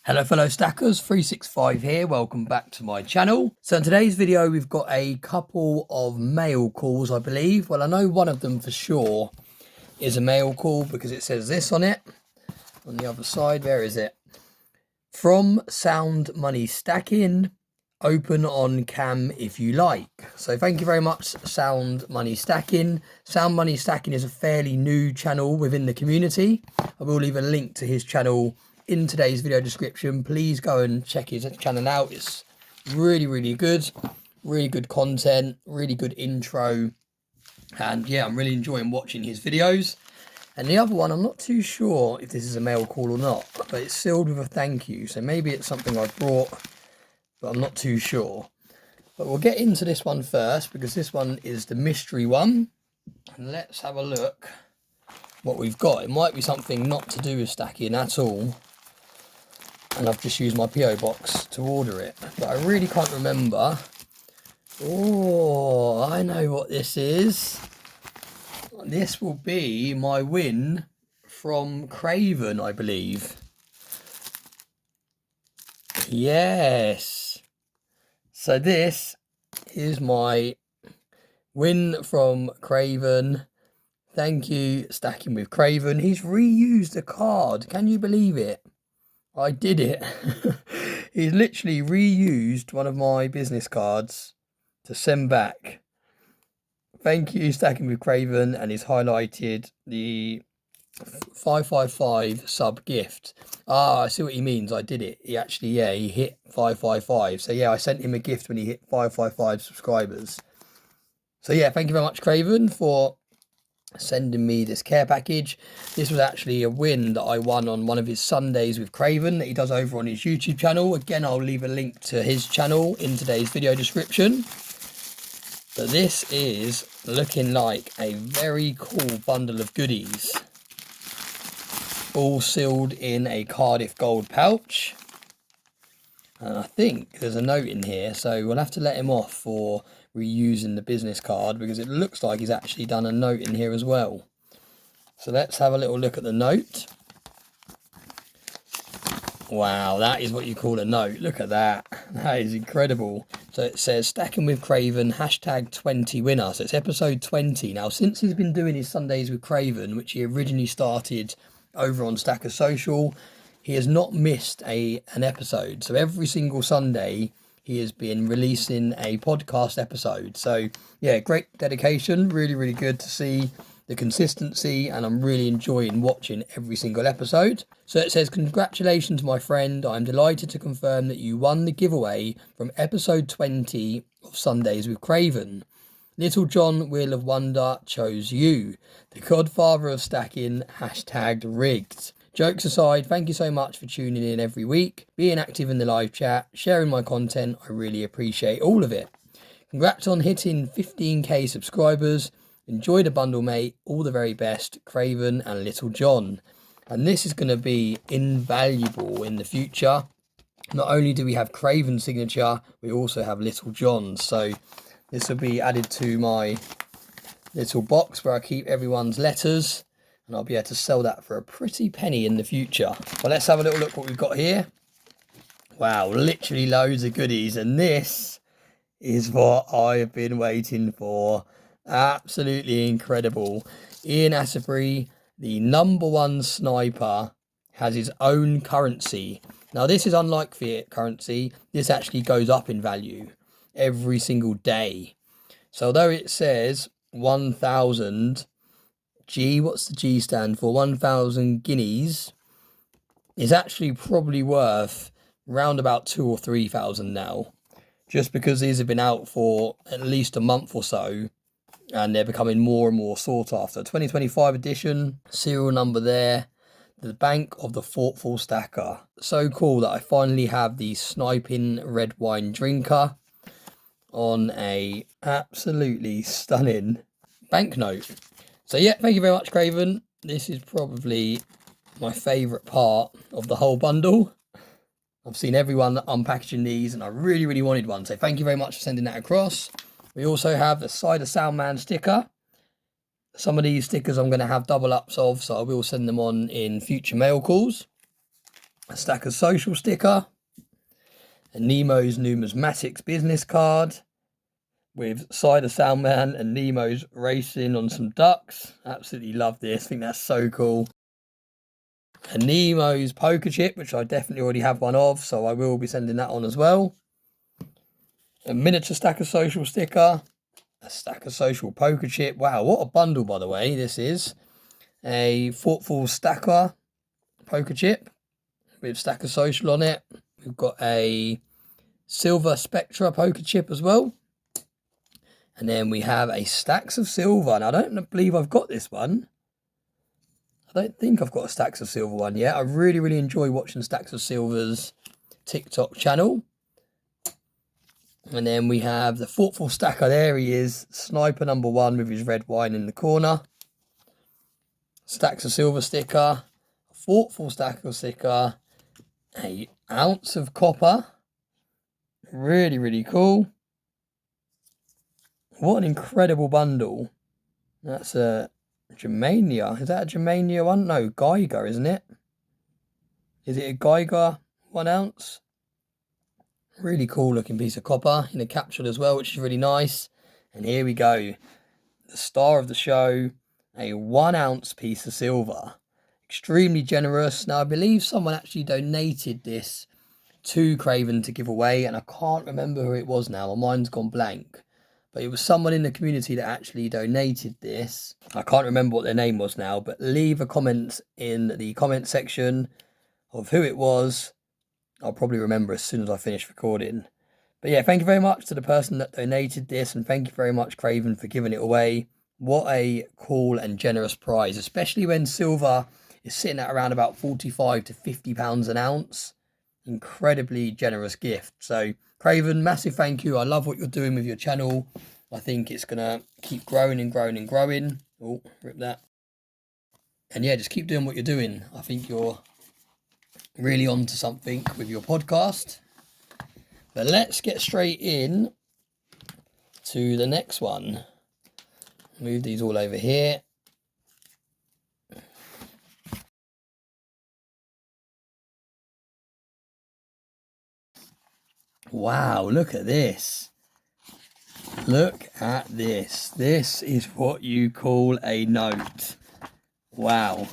Hello fellow stackers, 365 here, welcome back to my channel. So in today's video we've got a couple of mail calls I believe. Well, I know one of them for sure is a mail call because it says this on it. On the other side, where is it? From Sound Money Stacking, open on cam if you like. So thank you very much Sound Money Stacking. Sound Money Stacking is a fairly new channel within the community. I will leave a link to his channel in today's video description. Please go and check his channel out. It's really good content, really good intro, and yeah, I'm really enjoying watching his videos. And the other one, I'm not too sure if this is a mail call or not, but it's sealed with a thank you, so maybe it's something I brought, but I'm not too sure. But we'll get into this one first because this one is the mystery one, and let's have a look what we've got. It might be something not to do with stacking at all, and I've just used my PO box to order it, but I really can't remember. Oh, I know what this is. This will be my win from Craven, I believe. Yes. So this is my win from Craven. Thank you, Stacking with Craven. He's reused a card. Can you believe it? I did it. He's literally reused one of my business cards to send back. Thank you, Stacking with Craven, and he's highlighted the 555 sub gift. Ah, I see what he means. I did it. He actually, yeah, he hit 555. So yeah, I sent him a gift when he hit 555 subscribers. So yeah, thank you very much, Craven, for sending me this care package. This was actually a win that I won on one of his Sundays with Craven that he does over on his YouTube channel. Again, I'll leave a link to his channel in today's video description. But this is looking like a very cool bundle of goodies, all sealed in a Cardiff gold pouch. And I think there's a note in here, so we'll have to let him off for reusing the business card because it looks like he's actually done a note in here as well. So let's have a little look at the note. Wow, that is what you call a note. Look at that. That is incredible. So it says Stacking with Craven, hashtag 20 winner. So it's episode 20. Now, since he's been doing his Sundays with Craven, which he originally started over on Stacker Social, he has not missed an episode. So every single Sunday, he has been releasing a podcast episode. So yeah, great dedication. Really good to see the consistency, and I'm really enjoying watching every single episode. So it says, congratulations, my friend. I'm delighted to confirm that you won the giveaway from episode 20 of Sundays with Craven. Little John Wheel of Wonder chose you, the godfather of stacking, hashtag rigged. Jokes aside, thank you so much for tuning in every week, being active in the live chat, sharing my content. I really appreciate all of it. Congrats on hitting 15k subscribers. Enjoy the bundle, mate. All the very best, Craven and Little John. And this is going to be invaluable in the future. Not only do we have Craven's signature, we also have Little John's. So this will be added to my little box where I keep everyone's letters, and I'll be able to sell that for a pretty penny in the future. Well, let's have a little look what we've got here. Wow, literally loads of goodies, and this is what I have been waiting for. Absolutely incredible. Ian Asprey, the #1 sniper, has his own currency. Now, this is unlike fiat currency. This actually goes up in value every single day. So although it says 1,000 G, what's the G stand for? 1,000 guineas, is actually probably worth round about 2,000 or 3,000 now, just because these have been out for at least a month or so, and they're becoming more and more sought after. 2025 edition, serial number there, the Bank of the Thoughtful Stacker. So cool that I finally have the sniping red wine drinker on a absolutely stunning banknote. So yeah, thank you very much, Craven. This is probably my favourite part of the whole bundle. I've seen everyone unpackaging these, and I really wanted one. So thank you very much for sending that across. We also have the Cider Soundman sticker. Some of these stickers I'm going to have double ups of, so I will send them on in future mail calls. a Stackers Social sticker, a Nemo's Numismatics business card with Cider Soundman and Nemo's racing on some ducks. Absolutely love this. I think that's so cool. A Nemo's poker chip, which I definitely already have one of, so I will be sending that on as well. A miniature Stackers Social sticker, a Stackers Social poker chip. Wow, what a bundle, by the way, this is. A thoughtful Stacker poker chip with Stackers Social on it. We've got a Silver Spectra poker chip as well. And then we have a Stacks of Silver. Now, I don't believe I've got this one. I don't think I've got a Stacks of Silver one yet. I really enjoy watching Stacks of Silver's TikTok channel. And then we have the thoughtful Stacker. There he is. Sniper number 1 with his red wine in the corner. Stacks of Silver sticker. Thoughtful Stacker sticker. An ounce of copper. Really cool. What an incredible bundle. That's a Germania. Is that a Germania one? No, Geiger, isn't it? Is it a Geiger 1 ounce? Really cool looking piece of copper in a capsule as well, which is really nice. And here we go. The star of the show, a 1 ounce piece of silver. Extremely generous. Now, I believe someone actually donated this to Craven to give away, and I can't remember who it was now. My mind's gone blank. But it was someone in the community that actually donated this. I can't remember what their name was now, but leave a comment in the comment section of who it was. I'll probably remember as soon as I finish recording. But yeah, thank you very much to the person that donated this, and thank you very much, Craven, for giving it away. What a cool and generous prize, especially when silver is sitting at around about £45 to £50 an ounce. Incredibly generous gift. So Craven, massive thank you. I love what you're doing with your channel. I think it's gonna keep growing and growing and growing. Oh, rip that. And yeah, just keep doing what you're doing. I think you're really onto something with your podcast. But let's get straight in to the next one. Move these all over here. Wow, look at this. Look at this. This is what you call a note. Wow.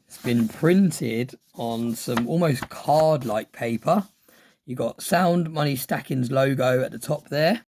It's been printed on some almost card-like paper. You got Sound Money Stacking's logo at the top there.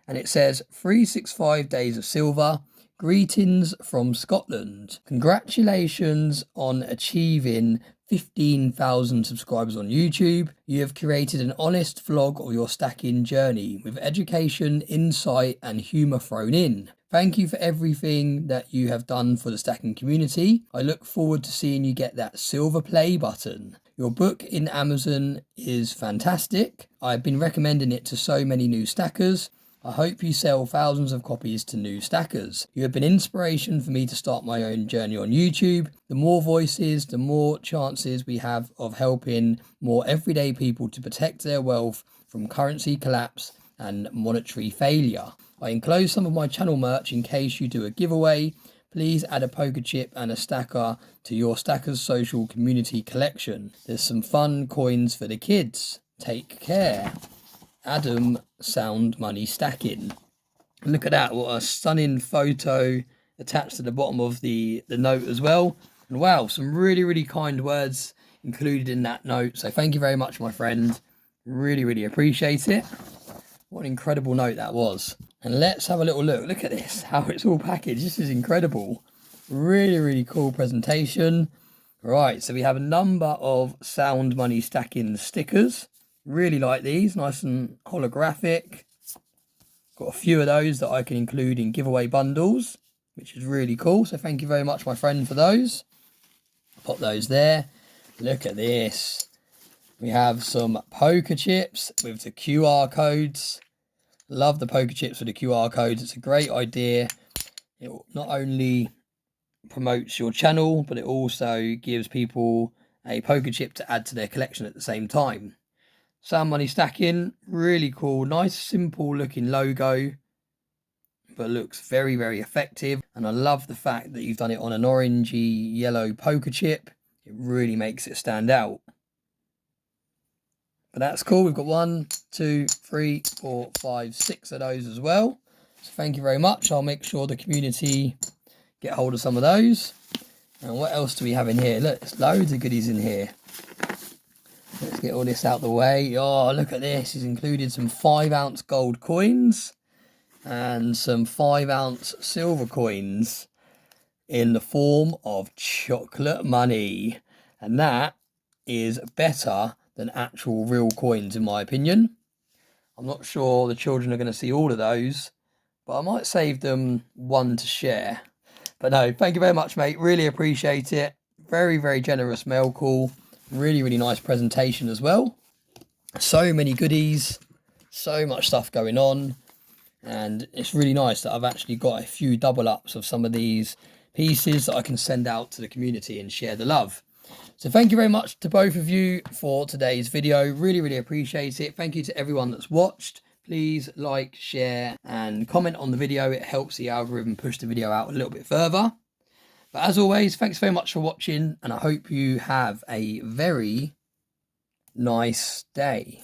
And it says 365 Days of Silver. Greetings from Scotland. Congratulations on achieving 15,000 subscribers on YouTube. You have created an honest vlog of your stacking journey with education, insight and humour thrown in. Thank you for everything that you have done for the stacking community. I look forward to seeing you get that silver play button. Your book in Amazon is fantastic. I've been recommending it to so many new stackers. I hope you sell thousands of copies to new stackers. You have been inspiration for me to start my own journey on YouTube. The more voices, the more chances we have of helping more everyday people to protect their wealth from currency collapse and monetary failure. I enclose some of my channel merch in case you do a giveaway. Please add a poker chip and a stacker to your Stackers Social community collection. There's some fun coins for the kids. Take care. Adam Sound Money Stacking. Look at that, what a stunning photo attached to the bottom of the note as well. And wow, some really kind words included in that note. So thank you very much, my friend. Really appreciate it. What an incredible note that was. And let's have a little look. Look at this, how it's all packaged. This is incredible. Really cool presentation. Right, so we have a number of Sound Money Stacking stickers. Really like these, nice and holographic. Got a few of those that I can include in giveaway bundles, which is really cool. So thank you very much, my friend, for those. Pop those there. Look at this. We have some poker chips with the QR codes. Love the poker chips with the QR codes. It's a great idea. It not only promotes your channel, but it also gives people a poker chip to add to their collection at the same time. Sound Money Stacking, really cool, nice simple looking logo, but looks very effective. And I love the fact that you've done it on an orangey yellow poker chip. It really makes it stand out. But that's cool. We've got 1, 2, 3, 4, 5, 6 of those as well. So thank you very much. I'll make sure the community get hold of some of those. And what else do we have in here? Look, there's loads of goodies in here. Let's get all this out the way. Oh, look at this. He's included some 5-ounce gold coins and some 5-ounce silver coins in the form of chocolate money. And that is better than actual real coins, in my opinion. I'm not sure the children are going to see all of those, but I might save them one to share. But no, thank you very much, mate. Really appreciate it. Very, very generous mail call. Really, really nice presentation as well. So many goodies. So much stuff going on. And it's really nice that I've actually got a few double ups of some of these pieces that I can send out to the community and share the love. So thank you very much to both of you for today's video. Really, really appreciate it. Thank you to everyone that's watched. Please like, share and comment on the video. It helps the algorithm push the video out a little bit further. But as always, thanks very much for watching, and I hope you have a very nice day.